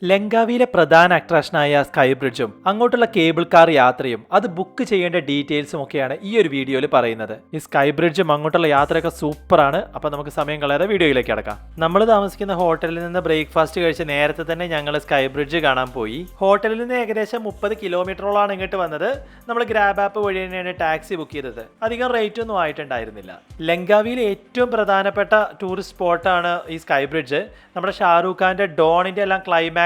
ലങ്കാവിയിലെ പ്രധാന അട്രാക്ഷനായ സ്കൈ ബ്രിഡ്ജും അങ്ങോട്ടുള്ള cable car യാത്രയും അത് ബുക്ക് ചെയ്യേണ്ട ഡീറ്റെയിൽസും ഒക്കെയാണ് ഈ ഒരു വീഡിയോയിൽ പറയുന്നത്. ഈ സ്കൈ ബ്രിഡ്ജും അങ്ങോട്ടുള്ള യാത്രയൊക്കെ സൂപ്പറാണ്. അപ്പോൾ നമുക്ക് സമയം കളയാതെ വീഡിയോയിലേക്ക് കിടക്കാം. നമ്മൾ താമസിക്കുന്ന ഹോട്ടലിൽ നിന്ന് ബ്രേക്ക്ഫാസ്റ്റ് കഴിച്ച് നേരത്തെ തന്നെ ഞങ്ങൾ സ്കൈ ബ്രിഡ്ജ് കാണാൻ പോയി. ഹോട്ടലിൽ നിന്ന് ഏകദേശം 30 കിലോമീറ്ററോളാണ് ഇങ്ങോട്ട് വന്നത്. നമ്മൾ ഗ്രാബ് ആപ്പ് വഴി തന്നെയാണ് ടാക്സി ബുക്ക് ചെയ്തത്. അധികം റേറ്റ് ഒന്നും ആയിട്ടുണ്ടായിരുന്നില്ല. ലങ്കാവിയിലെ ഏറ്റവും പ്രധാനപ്പെട്ട ടൂറിസ്റ്റ് സ്പോട്ടാണ് ഈ സ്കൈ ബ്രിഡ്ജ്. നമ്മുടെ ഷാറൂഖ് ഖാന്റെ ഡോണിന്റെ എല്ലാം ക്ലൈമാക്സിൽ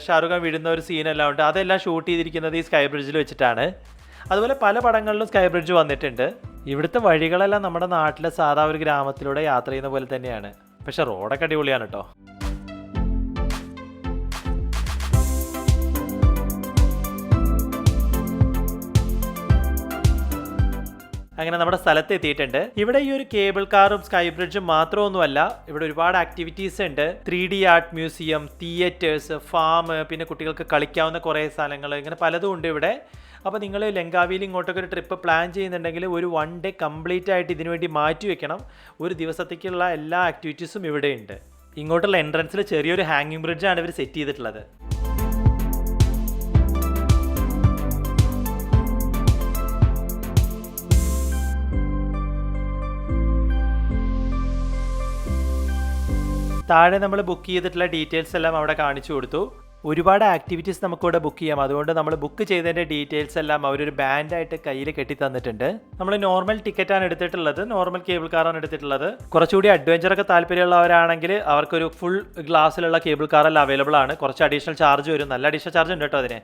ഷാറൂഖ് ഖാൻ വിടുന്ന ഒരു സീനെല്ലാം ഉണ്ട്. അതെല്ലാം ഷൂട്ട് ചെയ്തിരിക്കുന്നത് ഈ സ്കൈ ബ്രിഡ്ജിൽ വെച്ചിട്ടാണ്. അതുപോലെ പല പടങ്ങളിലും സ്കൈ ബ്രിഡ്ജ് വന്നിട്ടുണ്ട്. ഇവിടുത്തെ വഴികളെല്ലാം നമ്മുടെ നാട്ടിലെ സാധാ ഒരു ഗ്രാമത്തിലൂടെ യാത്ര ചെയ്യുന്ന പോലെ തന്നെയാണ്. പക്ഷെ റോഡൊക്കെ അടിപൊളിയാണ് കേട്ടോ. അങ്ങനെ നമ്മുടെ സ്ഥലത്ത് എത്തിയിട്ടുണ്ട്. ഇവിടെ ഈ ഒരു കേബിൾ കാറും സ്കൈ ബ്രിഡ്ജും മാത്രമൊന്നുമല്ല, ഇവിടെ ഒരുപാട് ആക്ടിവിറ്റീസ് ഉണ്ട്. 3D art museum, theatres, farm, പിന്നെ കുട്ടികൾക്ക് കളിക്കാവുന്ന കുറേ സ്ഥലങ്ങൾ, ഇങ്ങനെ പലതും ഉണ്ട് ഇവിടെ. അപ്പോൾ നിങ്ങൾ ലങ്കാവിയിൽ ഇങ്ങോട്ടൊക്കെ ഒരു ട്രിപ്പ് പ്ലാൻ ചെയ്യുന്നുണ്ടെങ്കിൽ ഒരു 1 ഡേ കംപ്ലീറ്റ് ആയിട്ട് ഇതിനു വേണ്ടി മാറ്റി വെക്കണം. ഒരു ദിവസത്തേക്കുള്ള എല്ലാ ആക്ടിവിറ്റീസും ഇവിടെ ഉണ്ട്. ഇങ്ങോട്ടുള്ള എൻട്രൻസിൽ ചെറിയൊരു ഹാങ്ങിങ് ബ്രിഡ്ജാണ് ഇവർ സെറ്റ് ചെയ്തിട്ടുള്ളത്. താഴെ നമ്മൾ ബുക്ക് ചെയ്തിട്ടുള്ള ഡീറ്റെയിൽസ് എല്ലാം അവിടെ കാണിച്ചു കൊടുത്തു. ഒരുപാട് ആക്ടിവിറ്റീസ് നമുക്കിവിടെ ബുക്ക് ചെയ്യാം. അതുകൊണ്ട് നമ്മൾ ബുക്ക് ചെയ്തതിൻ്റെ ഡീറ്റെയിൽസ് എല്ലാം അവരൊരു ബാൻഡായിട്ട് കയ്യിൽ കെട്ടി തന്നിട്ടുണ്ട്. നമ്മൾ നോർമൽ ടിക്കറ്റാണ് എടുത്തിട്ടുള്ളത്, നോർമൽ കേബിൾ കാറാണ് എടുത്തിട്ടുള്ളത്. കുറച്ചുകൂടി അഡ്വഞ്ചറൊക്കെ താല്പര്യമുള്ളവരാണെങ്കിൽ അവർക്കൊരു ഫുൾ ഗ്ലാസ്സിലുള്ള കേബിൾ കാറെല്ലാം അവൈലബിൾ ആണ്. കുറച്ച് അഡീഷണൽ ചാർജ് വരും, നല്ല അഡീഷണൽ ചാർജ് ഉണ്ട് കേട്ടോ അതിന്.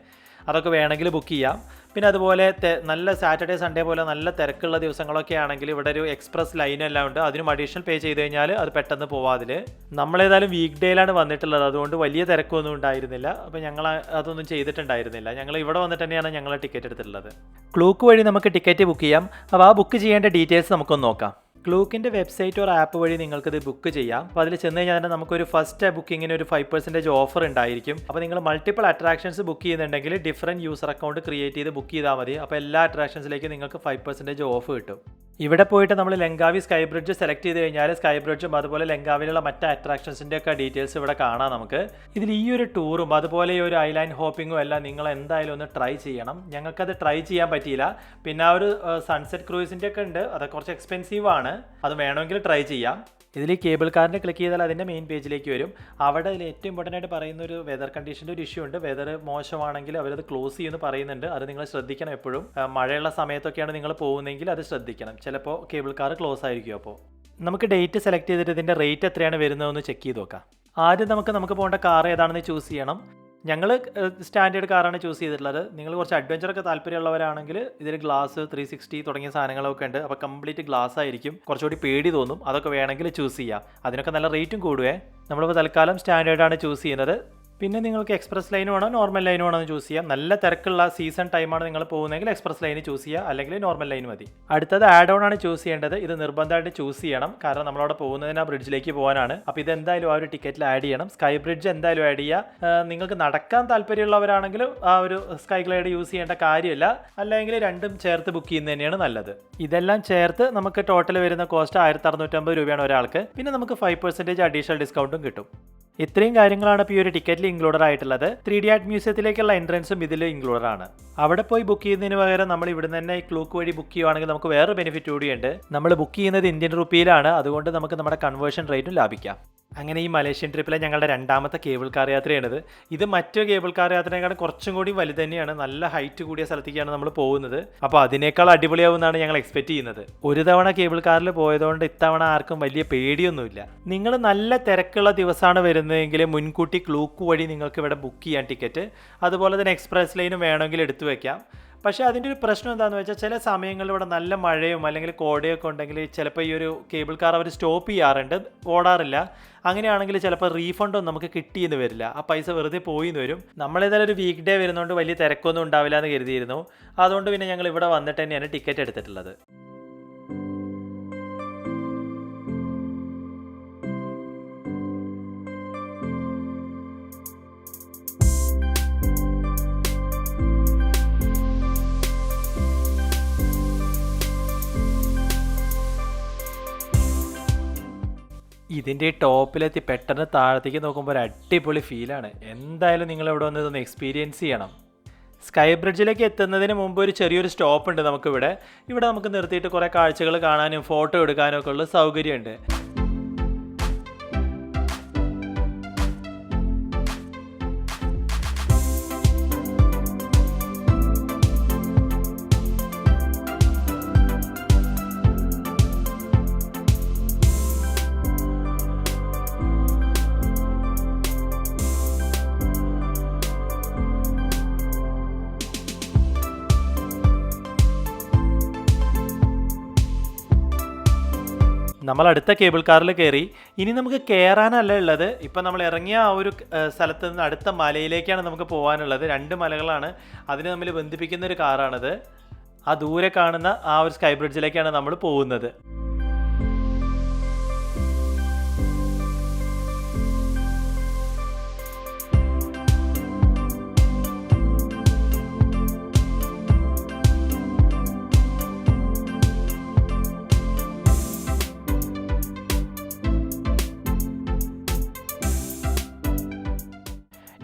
അതൊക്കെ വേണമെങ്കിൽ ബുക്ക് ചെയ്യാം. പിന്നെ അതുപോലെ നല്ല സാറ്റർഡേ സൺഡേ പോലെ നല്ല തിരക്കുള്ള ദിവസങ്ങളൊക്കെ ആണെങ്കിൽ ഇവിടെ ഒരു എക്സ്പ്രസ് ലൈനെല്ലാം ഉണ്ട്. അതിനും അഡീഷണൽ പേ ചെയ്ത് കഴിഞ്ഞാൽ അത് പെട്ടെന്ന് പോവാം. അതിൽ നമ്മളേതായാലും വീക്ക് ഡേയിലാണ് വന്നിട്ടുള്ളത്, അതുകൊണ്ട് വലിയ തിരക്കൊന്നും ഉണ്ടായിരുന്നില്ല. അപ്പോൾ ഞങ്ങൾ അതൊന്നും ചെയ്തിട്ടുണ്ടായിരുന്നില്ല. ഞങ്ങൾ ഇവിടെ വന്നിട്ട് തന്നെയാണ് ഞങ്ങൾ ടിക്കറ്റ് എടുത്തിട്ടുള്ളത്. ക്ലൂക്ക് വഴി നമുക്ക് ടിക്കറ്റ് ബുക്ക് ചെയ്യാം. അപ്പോൾ ആ ബുക്ക് ചെയ്യേണ്ട ഡീറ്റെയിൽസ് നമുക്കൊന്ന് നോക്കാം. ക്ലൂക്കിൻ്റെ വെബ്സൈറ്റ് ഒരു ആപ്പ് വഴി നിങ്ങൾക്കിത് ബുക്ക് ചെയ്യാം. അപ്പോൾ അതിൽ ചെന്ന് കഴിഞ്ഞാൽ തന്നെ നമുക്കൊരു ഫസ്റ്റ് ബുക്കിങ്ങിന് ഒരു 5% ഓഫർ ഉണ്ടായിരിക്കും. അപ്പോൾ നിങ്ങൾ മൾട്ടിപ്പിൾ അട്രാക്ഷൻസ് ബുക്ക് ചെയ്യുന്നുണ്ടെങ്കിൽ ഡിഫറൻറ്റ് യൂസർ അക്കൗണ്ട് ക്രിയേറ്റ് ചെയ്ത് ബുക്ക് ചെയ്താൽ മതി. അപ്പോൾ എല്ലാ അട്രാക്ഷൻസിലേക്കും നിങ്ങൾക്ക് 5% ഓഫ് കിട്ടും. ഇവിടെ പോയിട്ട് നമ്മൾ ലങ്കാവി സ്കൈ ബ്രിഡ്ജ് സെലക്ട് ചെയ്ത് കഴിഞ്ഞാൽ സ്കൈ ബ്രിഡ്ജും അതുപോലെ ലങ്കാവിലുള്ള മറ്റ് അട്രാക്ഷൻസിൻ്റെ ഒക്കെ ഡീറ്റെയിൽസ് ഇവിടെ കാണാം നമുക്ക്. ഇതിൽ ഈ ഒരു ടൂറും അതുപോലെ ഈ ഒരു ഐലാൻഡ് ഹോപ്പിങ്ങും എല്ലാം നിങ്ങൾ എന്തായാലും ഒന്ന് ട്രൈ ചെയ്യണം. ഞങ്ങൾക്കത് ട്രൈ ചെയ്യാൻ പറ്റിയില്ല. പിന്നെ ആ ഒരു സൺസെറ്റ് ക്രൂസിൻ്റെ ഒക്കെ ഉണ്ട്, അതൊക്കെ കുറച്ച് എക്സ്പെൻസീവ് ആണ്. അത് വേണമെങ്കിൽ ട്രൈ ചെയ്യാം. ഇതിൽ ഈ കേബിൾ കാറിൻ്റെ ക്ലിക്ക് ചെയ്താൽ അതിൻ്റെ മെയിൻ പേജിലേക്ക് വരും. അവിടെ അതിൽ ഏറ്റവും ഇമ്പോർട്ടൻ്റ് ആയിട്ട് പറയുന്ന ഒരു വെതർ കണ്ടീഷൻ്റെ ഒരു ഇഷ്യൂ ഉണ്ട്. വെതർ മോശമാണെങ്കിൽ അവരത് ക്ലോസ് ചെയ്യുമെന്ന് പറയുന്നുണ്ട്. അത് നിങ്ങൾ ശ്രദ്ധിക്കണം എപ്പോഴും. മഴയുള്ള സമയത്തൊക്കെയാണ് നിങ്ങൾ പോകുന്നതെങ്കിൽ അത് ശ്രദ്ധിക്കണം. ചിലപ്പോൾ കേബിൾ കാർ ക്ലോസ് ആയിരിക്കും. അപ്പോൾ നമുക്ക് ഡേറ്റ് സെലക്ട് ചെയ്തിട്ട് ഇതിൻ്റെ റേറ്റ് എത്രയാണ് വരുന്നതെന്ന് ചെക്ക് ചെയ്ത് നോക്കാം. ആദ്യം നമുക്ക് പോകേണ്ട കാർ ഏതാണെന്ന് ചൂസ് ചെയ്യണം. ഞങ്ങൾ സ്റ്റാൻഡേർഡ് കാറാണ് ചൂസ് ചെയ്തിട്ടുള്ളത്. നിങ്ങൾ കുറച്ച് അഡ്വഞ്ചറൊക്കെ താല്പര്യമുള്ളവരാണെങ്കിൽ ഇതിൽ ഗ്ലാസ് 360 തുടങ്ങിയ സാധനങ്ങളൊക്കെ ഉണ്ട്. അപ്പോൾ കംപ്ലീറ്റ് ഗ്ലാസ് ആയിരിക്കും, കുറച്ചുകൂടി പേടി തോന്നും. അതൊക്കെ വേണമെങ്കിൽ ചൂസ് ചെയ്യാം. അതിനൊക്കെ നല്ല റേറ്റും കൂടുവേ. നമ്മളിപ്പോൾ തൽക്കാലം സ്റ്റാൻഡേർഡാണ് ചൂസ് ചെയ്യുന്നത്. പിന്നെ നിങ്ങൾക്ക് എക്സ്പ്രസ് ലൈൻ വേണോ നോർമൽ ലൈൻ വേണോ എന്ന് ചൂസ് ചെയ്യാം. നല്ല തിരക്കുള്ള സീസൺ ടൈമാണ് നിങ്ങൾ പോകുന്നതെങ്കിൽ എക്സ്പ്രസ് ലൈൻ ചൂസ് ചെയ്യുക, അല്ലെങ്കിൽ നോർമൽ ലൈൻ മതി. അടുത്തത് ആഡ് ഓൺ ആണ് ചൂസ് ചെയ്യേണ്ടത്. ഇത് നിർബന്ധമായിട്ട് ചൂസ് ചെയ്യണം, കാരണം നമ്മളവിടെ പോകുന്നതിന് ആ ബ്രിഡ്ജിലേക്ക് പോകാനാണ്. അപ്പോൾ ഇത് എന്തായാലും ആ ഒരു ടിക്കറ്റിൽ ആഡ് ചെയ്യണം. സ്കൈ ബ്രിഡ്ജ് എന്തായാലും ആഡ് ചെയ്യുക. നിങ്ങൾക്ക് നടക്കാൻ താല്പര്യമുള്ളവരാണെങ്കിൽ ആ ഒരു സ്കൈ ഗ്ലൈഡ് യൂസ് ചെയ്യേണ്ട കാര്യമില്ല. അല്ലെങ്കിൽ രണ്ടും ചേർത്ത് ബുക്ക് ചെയ്യുന്നത് തന്നെയാണ് നല്ലത്. ഇതെല്ലാം ചേർത്ത് നമുക്ക് ടോട്ടൽ വരുന്ന കോസ്റ്റ് 1650 രൂപയാണ് ഒരാൾക്ക്. പിന്നെ നമുക്ക് 5% അഡീഷണൽ ഡിസ്കൗണ്ടും കിട്ടും. ഇത്രയും കാര്യങ്ങളാണ് ഇപ്പോൾ ഈ ഒരു ടിക്കറ്റിൽ ഇൻക്ലൂഡഡ് ആയിട്ടുള്ളത്. 3D ആർട്ട് മ്യൂസിയത്തിലേക്കുള്ള എൻട്രൻസും ഇതിൽ ഇൻക്ലൂഡഡ് ആണ്. അവിടെ പോയി ബുക്ക് ചെയ്യുന്നതിന് പകരം നമ്മൾ ഇവിടുന്ന് തന്നെ ഈ ക്ലൂക്ക് വഴി ബുക്ക് ചെയ്യുവാണെങ്കിൽ നമുക്ക് വേറെ ബെനിഫിറ്റ് കൂടിയുണ്ട്. നമ്മൾ ബുക്ക് ചെയ്യുന്നത് ഇന്ത്യൻ റുപ്പിയിലാണ്, അതുകൊണ്ട് നമുക്ക് നമ്മുടെ കൺവേർഷൻ റേറ്റും ലാഭിക്കാം. അങ്ങനെ ഈ മലേഷ്യൻ ട്രിപ്പിലെ ഞങ്ങളുടെ രണ്ടാമത്തെ കേബിൾ കാർ യാത്രയാണിത്. ഇത് മറ്റു കേബിൾ കാർ യാത്രയെക്കാളും കുറച്ചും കൂടി വലുത് തന്നെയാണ്. നല്ല ഹൈറ്റ് കൂടിയ സ്ഥലത്തേക്കാണ് നമ്മൾ പോകുന്നത്. അപ്പോൾ അതിനേക്കാൾ അടിപൊളിയാവുമെന്നാണ് ഞങ്ങൾ എക്സ്പെക്ട് ചെയ്യുന്നത്. ഒരു തവണ കേബിൾ കാറിൽ പോയതുകൊണ്ട് ഇത്തവണ ആർക്കും വലിയ പേടിയൊന്നുമില്ല. നിങ്ങൾ നല്ല തിരക്കുള്ള ദിവസമാണ് വരുന്നതെങ്കിൽ മുൻകൂട്ടി ക്ലൂക്ക് വഴി നിങ്ങൾക്ക് ഇവിടെ ബുക്ക് ചെയ്യാൻ ടിക്കറ്റ്. അതുപോലെ തന്നെ എക്സ്പ്രസ് ലൈനും വേണമെങ്കിൽ എടുത്തു വെക്കാം. പക്ഷേ അതിൻ്റെ ഒരു പ്രശ്നം എന്താണെന്ന് വെച്ചാൽ ചില സമയങ്ങളിൽ ഇവിടെ നല്ല മഴയും അല്ലെങ്കിൽ കോടയൊക്കെ ഉണ്ടെങ്കിൽ ചിലപ്പോൾ ഈ ഒരു കേബിൾ കാർ അവർ സ്റ്റോപ്പ് ചെയ്യാറുണ്ട്, ഓടാറില്ല. അങ്ങനെയാണെങ്കിൽ ചിലപ്പോൾ റീഫണ്ടൊന്നും നമുക്ക് കിട്ടിയെന്ന് വരില്ല. ആ പൈസ വെറുതെ പോയിന്ന് വരും. നമ്മളേതായാലും ഒരു വീക്ക് ഡേ വരുന്നതുകൊണ്ട് വലിയ തിരക്കൊന്നും ഉണ്ടാവില്ല എന്ന് കരുതിയിരുന്നു. അതുകൊണ്ട് പിന്നെ ഞങ്ങൾ ഇവിടെ വന്നിട്ട് തന്നെയാണ് ടിക്കറ്റ് എടുത്തിട്ടുള്ളത്. ഇതിൻ്റെ ടോപ്പിലെത്തി പെട്ടെന്ന് താഴത്തേക്ക് നോക്കുമ്പോൾ ഒരു അടിപൊളി ഫീലാണ്. എന്തായാലും നിങ്ങൾ ഇവിടെ വന്ന് ഇതൊന്ന് എക്സ്പീരിയൻസ് ചെയ്യണം. സ്കൈ ബ്രിഡ്ജിലേക്ക് എത്തുന്നതിന് മുമ്പ് ഒരു ചെറിയൊരു സ്റ്റോപ്പ് ഉണ്ട് നമുക്കിവിടെ. ഇവിടെ നമുക്ക് നിർത്തിയിട്ട് കുറേ കാഴ്ചകൾ കാണാനും ഫോട്ടോ എടുക്കാനും ഒക്കെ ഉള്ള സൗകര്യമുണ്ട്. നമ്മൾ അടുത്ത കേബിൾ കാറിൽ കയറി. ഇനി നമുക്ക് കയറാനല്ല ഉള്ളത്. ഇപ്പം നമ്മൾ ഇറങ്ങിയ ആ ഒരു സ്ഥലത്ത് നിന്ന് അടുത്ത മലയിലേക്കാണ് നമുക്ക് പോകാനുള്ളത്. 2 മലകളാണ് അതിനെ തമ്മിൽ ബന്ധിപ്പിക്കുന്ന ഒരു കാറാണിത്. ആ ദൂരെ കാണുന്ന ആ ഒരു സ്കൈ ബ്രിഡ്ജിലേക്കാണ് നമ്മൾ പോകുന്നത്.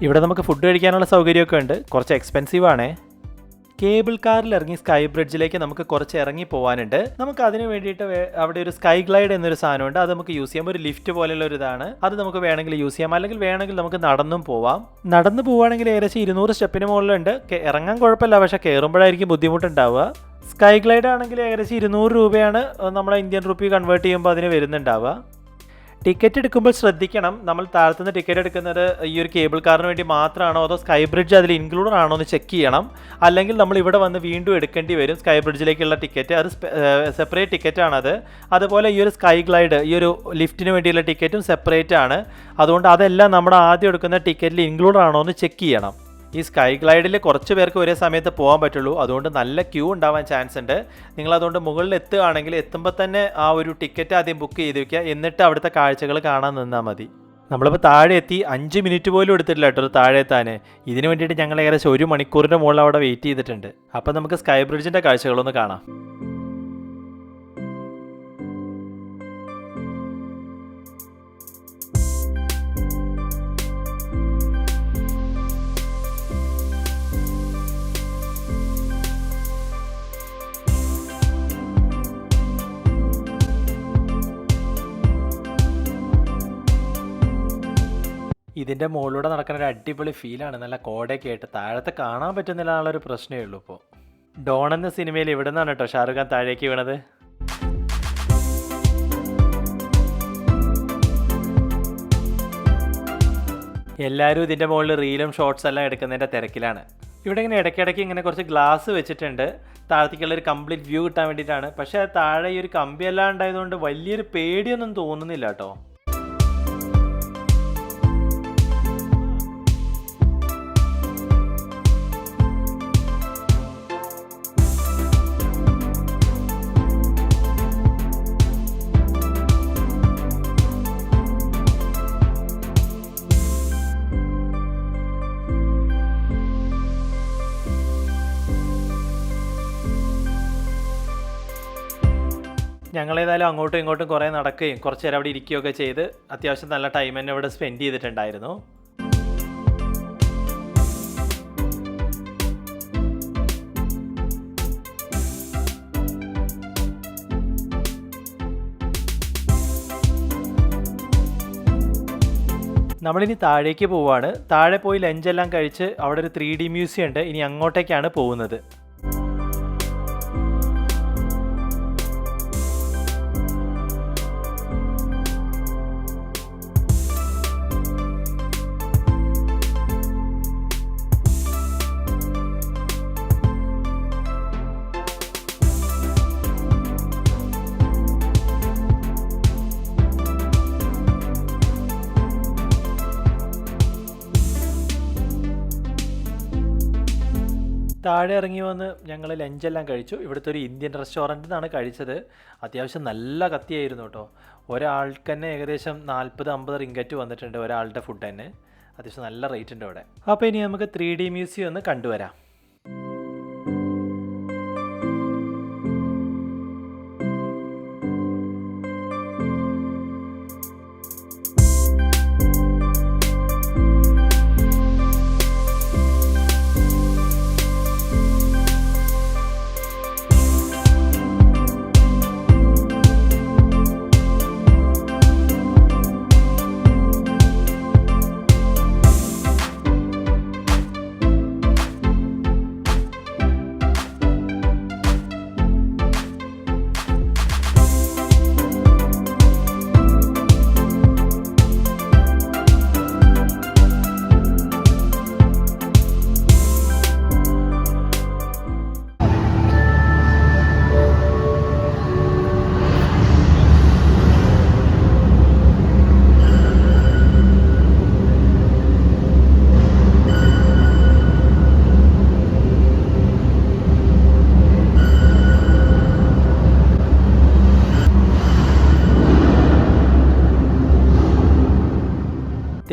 ഇവിടെ നമുക്ക് ഫുഡ് കഴിക്കാനുള്ള സൗകര്യമൊക്കെ ഉണ്ട്. കുറച്ച് എക്സ്പെൻസീവ് ആണേ. കേബിൾ കാറിൽ ഇറങ്ങി സ്കൈ ബ്രിഡ്ജിലേക്ക് നമുക്ക് കുറച്ച് ഇറങ്ങി പോകാനുണ്ട്. നമുക്ക് അതിന് വേണ്ടിയിട്ട് അവിടെ ഒരു സ്കൈ ഗ്ലൈഡ് എന്നൊരു സാധനമുണ്ട്. അത് നമുക്ക് യൂസ് ചെയ്യാം. ഒരു ലിഫ്റ്റ് പോലെയുള്ള ഒരു ഇതാണ്. അത് നമുക്ക് വേണമെങ്കിൽ യൂസ് ചെയ്യാം, അല്ലെങ്കിൽ വേണമെങ്കിൽ നമുക്ക് നടന്നും പോവാം. നടന്നു പോവുകയാണെങ്കിൽ ഏകദേശം 200 സ്റ്റെപ്പിന് മുകളിലുണ്ട്. ഇറങ്ങാൻ കുഴപ്പമില്ല, പക്ഷേ കയറുമ്പോഴായിരിക്കും ബുദ്ധിമുട്ടുണ്ടാവുക. സ്കൈ ഗ്ലൈഡ് ആണെങ്കിൽ ഏകദേശം 200 രൂപയാണ് നമ്മളെ ഇന്ത്യൻ റുപ്പി കൺവേർട്ട് ചെയ്യുമ്പോൾ അതിന് വരുന്നുണ്ടാവുക. ടിക്കറ്റ് എടുക്കുമ്പോൾ ശ്രദ്ധിക്കണം, നമ്മൾ താഴത്തുനിന്ന് ടിക്കറ്റ് എടുക്കുന്നത് ഈ ഒരു കേബിൾ കാറിന് വേണ്ടി മാത്രമാണോ അതോ സ്കൈ ബ്രിഡ്ജ് അതിൽ ഇൻക്ലൂഡ് ആണോ എന്ന് ചെക്ക് ചെയ്യണം. അല്ലെങ്കിൽ നമ്മൾ ഇവിടെ വന്ന് വീണ്ടും എടുക്കേണ്ടി വരും സ്കൈ ബ്രിഡ്ജിലേക്കുള്ള ടിക്കറ്റ്. അത് സെപ്പറേറ്റ് ടിക്കറ്റാണത്. അതുപോലെ ഈ ഒരു സ്കൈ ഗ്ലൈഡ്, ഈ ഒരു ലിഫ്റ്റിന് വേണ്ടിയുള്ള ടിക്കറ്റും സെപ്പറേറ്റ് ആണ്. അതുകൊണ്ട് അതെല്ലാം നമ്മൾ ആദ്യം എടുക്കുന്ന ടിക്കറ്റിൽ ഇൻക്ലൂഡ് ആണോ എന്ന് ചെക്ക് ചെയ്യണം. ഈ സ്കൈ ഗ്ലൈഡിൽ കുറച്ച് പേർക്ക് ഒരേ സമയത്ത് പോകാൻ പറ്റുള്ളൂ. അതുകൊണ്ട് നല്ല ക്യൂ ഉണ്ടാവാൻ ചാൻസ് ഉണ്ട്. നിങ്ങളതുകൊണ്ട് മുകളിൽ എത്തുകയാണെങ്കിൽ എത്തുമ്പോൾ തന്നെ ആ ഒരു ടിക്കറ്റ് ആദ്യം ബുക്ക് ചെയ്ത് വയ്ക്കുക. എന്നിട്ട് അവിടുത്തെ കാഴ്ചകൾ കാണാൻ നിന്നാൽ മതി. നമ്മളിപ്പോൾ താഴെ എത്തി 5 മിനിറ്റ് പോലും എടുത്തിട്ടില്ല കേട്ടോ താഴെ എത്താൻ. ഇതിന് വേണ്ടിയിട്ട് ഞങ്ങൾ ഏകദേശം 1 മണിക്കൂറിൻ്റെ മുകളിൽ അവിടെ വെയിറ്റ് ചെയ്തിട്ടുണ്ട്. അപ്പോൾ നമുക്ക് സ്കൈ ബ്രിഡ്ജിൻ്റെ കാഴ്ചകളൊന്ന് കാണാം. ഇതിൻ്റെ മുകളിലൂടെ നടക്കുന്ന ഒരു അടിപൊളി ഫീലാണ്. നല്ല കോടയൊക്കെ ആയിട്ട് താഴത്തെ കാണാൻ പറ്റുന്നില്ല എന്നുള്ളൊരു പ്രശ്നമേ ഉള്ളൂ. ഇപ്പോൾ ഡോൺ എന്ന സിനിമയിൽ ഇവിടെ നിന്നാണ് കേട്ടോ ഷാറുഖ് ഖാൻ താഴേക്ക് വീണത്. എല്ലാവരും ഇതിൻ്റെ മുകളിൽ റീലും ഷോർട്സ് എല്ലാം എടുക്കുന്നതിൻ്റെ തിരക്കിലാണ്. ഇവിടെ ഇങ്ങനെ ഇടയ്ക്കിടയ്ക്ക് ഇങ്ങനെ കുറച്ച് ഗ്ലാസ് വെച്ചിട്ടുണ്ട് താഴത്തേക്കുള്ളൊരു കംപ്ലീറ്റ് വ്യൂ കിട്ടാൻ വേണ്ടിയിട്ടാണ്. പക്ഷേ താഴെ ഈ ഒരു കമ്പിയെല്ലാം ഉണ്ടായതുകൊണ്ട് വലിയൊരു പേടിയൊന്നും തോന്നുന്നില്ല കേട്ടോ. ഞങ്ങളേതായാലും അങ്ങോട്ടും ഇങ്ങോട്ടും കുറേ നടക്കുകയും കുറച്ച് നേരം അവിടെ ഇരിക്കുകയൊക്കെ ചെയ്ത് അത്യാവശ്യം നല്ല ടൈം തന്നെ ഇവിടെ സ്പെൻഡ് ചെയ്തിട്ടുണ്ടായിരുന്നു. നമ്മളിനി താഴേക്ക് പോവുകയാണ്. താഴെ പോയി ലഞ്ചെല്ലാം കഴിച്ച് അവിടെ ഒരു 3D മ്യൂസിയം ഉണ്ട്. ഇനി അങ്ങോട്ടേക്കാണ് പോകുന്നത്. താഴെ ഇറങ്ങി വന്ന് ഞങ്ങൾ ലഞ്ചെല്ലാം കഴിച്ചു. ഇവിടുത്തെ ഒരു ഇന്ത്യൻ റെസ്റ്റോറൻറ്റിൽ നിന്നാണ് കഴിച്ചത്. അത്യാവശ്യം നല്ല കത്തിയായിരുന്നു കേട്ടോ. ഒരാൾക്ക് തന്നെ ഏകദേശം 40-50 റിങ്കറ്റ് വന്നിട്ടുണ്ട് ഒരാളുടെ ഫുഡ് തന്നെ. അത്യാവശ്യം നല്ല റേറ്റ് ഉണ്ട് അവിടെ. അപ്പോൾ ഇനി നമുക്ക് 3D മ്യൂസിയം ഒന്ന് കണ്ടുവരാം.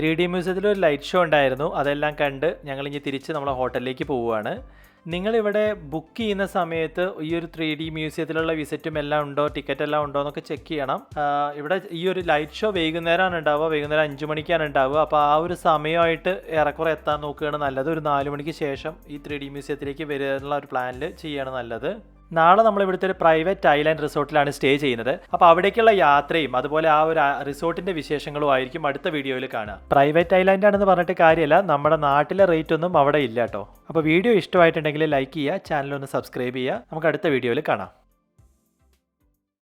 3D മ്യൂസിയത്തിൽ ഒരു ലൈറ്റ് ഷോ ഉണ്ടായിരുന്നു. അതെല്ലാം കണ്ട് ഞങ്ങളിനി തിരിച്ച് നമ്മളെ ഹോട്ടലിലേക്ക് പോവുകയാണ്. നിങ്ങളിവിടെ ബുക്ക് ചെയ്യുന്ന സമയത്ത് ഈ ഒരു 3D മ്യൂസിയത്തിലുള്ള വിസിറ്റും എല്ലാം ഉണ്ടോ, ടിക്കറ്റ് എല്ലാം ഉണ്ടോ എന്നൊക്കെ ചെക്ക് ചെയ്യണം. ഇവിടെ ഈ ഒരു ലൈറ്റ് ഷോ വൈകുന്നേരമാണ് ഉണ്ടാവുക, വൈകുന്നേരം 5 മണിക്കാണ് ഉണ്ടാവുക. അപ്പോൾ ആ ഒരു സമയമായിട്ട് ഏറെക്കുറെ എത്താൻ നോക്കുകയാണ് നല്ലത്. ഒരു 4 മണിക്ക് ശേഷം ഈ 3D മ്യൂസിയത്തിലേക്ക് വരാനുള്ള ഒരു പ്ലാനിൽ ചെയ്യാണ് നല്ലത്. നാളെ നമ്മൾ ഇവിടുത്തെ ഒരു പ്രൈവറ്റ് ഐലാൻഡ് റിസോർട്ടിലാണ് സ്റ്റേ ചെയ്യുന്നത്. അപ്പോൾ അവിടേക്കുള്ള യാത്രയും അതുപോലെ ആ ഒരു റിസോർട്ടിന്റെ വിശേഷങ്ങളും ആയിരിക്കും അടുത്ത വീഡിയോയിൽ കാണുക. പ്രൈവറ്റ് ഐലാൻഡ് ആണെന്ന് പറഞ്ഞിട്ട് കാര്യമല്ല, നമ്മുടെ നാട്ടിലെ റേറ്റ് ഒന്നും അവിടെ ഇല്ല കേട്ടോ. അപ്പോൾ വീഡിയോ ഇഷ്ടമായിട്ടുണ്ടെങ്കിൽ ലൈക്ക് ചെയ്യുക, ചാനൽ ഒന്ന് സബ്സ്ക്രൈബ് ചെയ്യുക. നമുക്ക് അടുത്ത വീഡിയോയിൽ കാണാം.